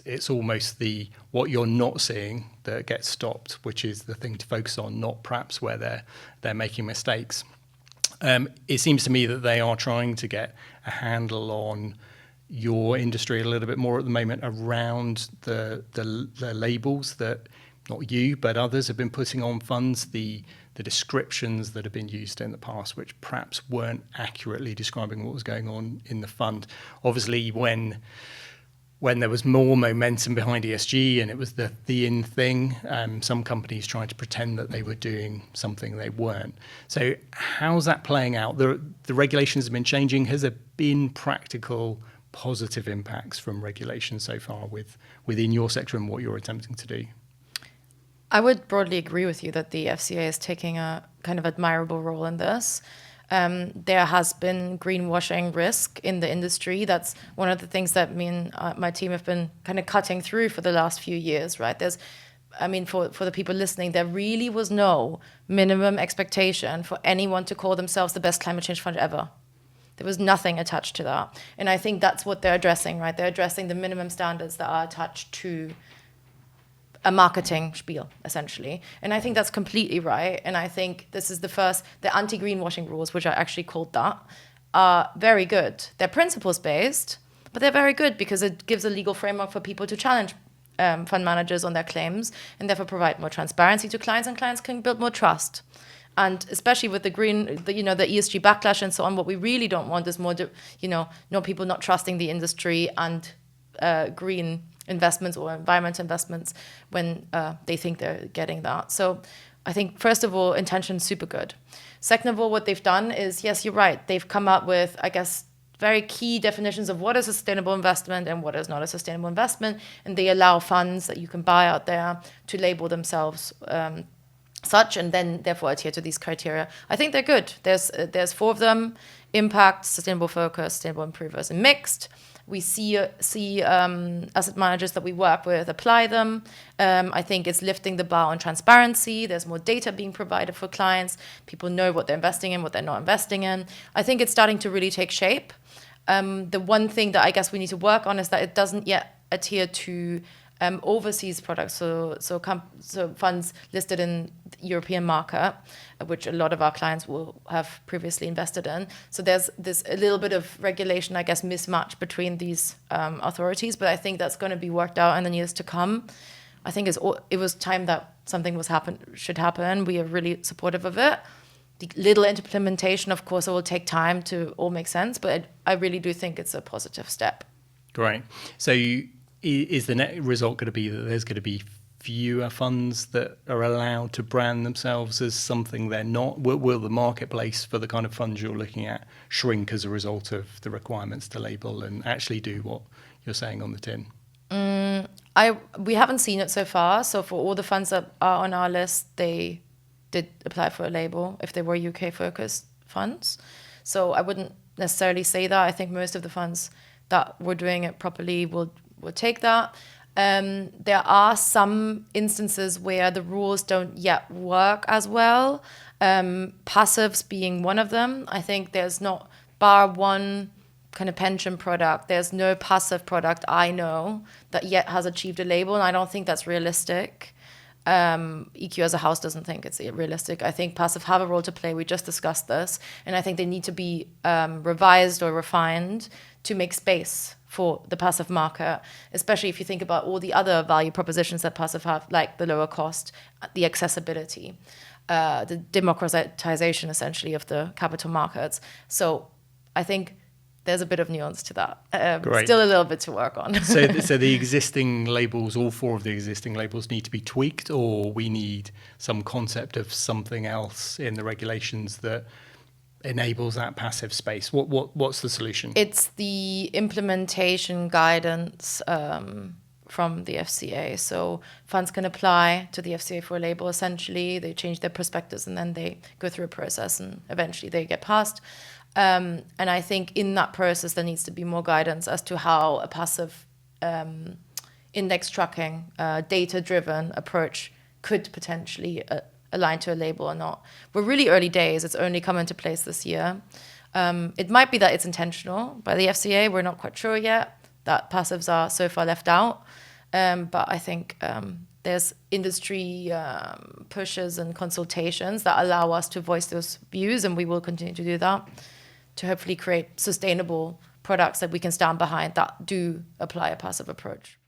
It's almost what you're not seeing that gets stopped, which is the thing to focus on, not perhaps where they're making mistakes. It seems to me that they are trying to get a handle on your industry a little bit more at the moment around the labels that not you but others have been putting on funds, the descriptions that have been used in the past, which perhaps weren't accurately describing what was going on in the fund. Obviously, when there was more momentum behind ESG and it was the in thing, some companies tried to pretend that they were doing something they weren't. So how's that playing out? The regulations have been changing. Has there been practical positive impacts from regulation so far within your sector and what you're attempting to do? I would broadly agree with you that the FCA is taking a kind of admirable role in this. There has been greenwashing risk in the industry. That's one of the things that me and my team have been kind of cutting through for the last few years, right? For the people listening, there really was no minimum expectation for anyone to call themselves the best climate change fund ever. There was nothing attached to that. And I think that's what they're addressing, right? They're addressing the minimum standards that are attached to a marketing spiel, essentially. And I think that's completely right. And I think this is the anti-greenwashing rules, which are actually called that, are very good. They're principles-based, but they're very good because it gives a legal framework for people to challenge fund managers on their claims and therefore provide more transparency to clients, and clients can build more trust. And especially with the ESG backlash and so on, what we really don't want is more, people not trusting the industry and green investments or environmental investments when they think they're getting that. So I think, first of all, intention super good. Second of all, what they've done is, yes, you're right. They've come up with, I guess, very key definitions of what is a sustainable investment and what is not a sustainable investment. And they allow funds that you can buy out there to label themselves such, and then therefore adhere to these criteria. I think they're good. There's 4 of them: impact, sustainable focus, sustainable improvers, and mixed. We see asset managers that we work with apply them. I think it's lifting the bar on transparency. There's more data being provided for clients. People know what they're investing in, what they're not investing in. I think it's starting to really take shape. The one thing that I guess we need to work on is that it doesn't yet adhere to overseas products, so funds listed in the European market, which a lot of our clients will have previously invested in. So there's a little bit of regulation, I guess, mismatch between these authorities, but I think that's going to be worked out in the years to come. I think it was time that something should happen. We are really supportive of it. The little implementation, of course, it will take time to all make sense, but I really do think it's a positive step. Great. So is the net result going to be that there's going to be fewer funds that are allowed to brand themselves as something they're not? Will the marketplace for the kind of funds you're looking at shrink as a result of the requirements to label and actually do what you're saying on the tin? We haven't seen it so far. So for all the funds that are on our list, they did apply for a label if they were UK-focused funds. So I wouldn't necessarily say that. I think most of the funds that were doing it properly will take that. There are some instances where the rules don't yet work as well. Passives being one of them. I think there's not, bar one kind of pension product, there's no passive product I know that yet has achieved a label, and I don't think that's realistic. EQ as a house doesn't think it's realistic. I think passive have a role to play. We just discussed this, and I think they need to be revised or refined to make space for the passive market, especially if you think about all the other value propositions that passive have, like the lower cost, the accessibility, the democratization, essentially, of the capital markets. So I think there's a bit of nuance to that. Still a little bit to work on. So the existing labels, all 4 of the existing labels need to be tweaked, or we need some concept of something else in the regulations that enables that passive space? What's the solution? It's the implementation guidance from the FCA. So funds can apply to the FCA for a label, essentially. They change their prospectus and then they go through a process and eventually they get passed. And I think in that process, there needs to be more guidance as to how a passive index tracking, data-driven approach could potentially align to a label or not. We're really early days. It's only come into place this year. It might be that it's intentional by the FCA. We're not quite sure yet. that passives are so far left out. But I think there's industry pushes and consultations that allow us to voice those views, and we will continue to do that to hopefully create sustainable products that we can stand behind that do apply a passive approach.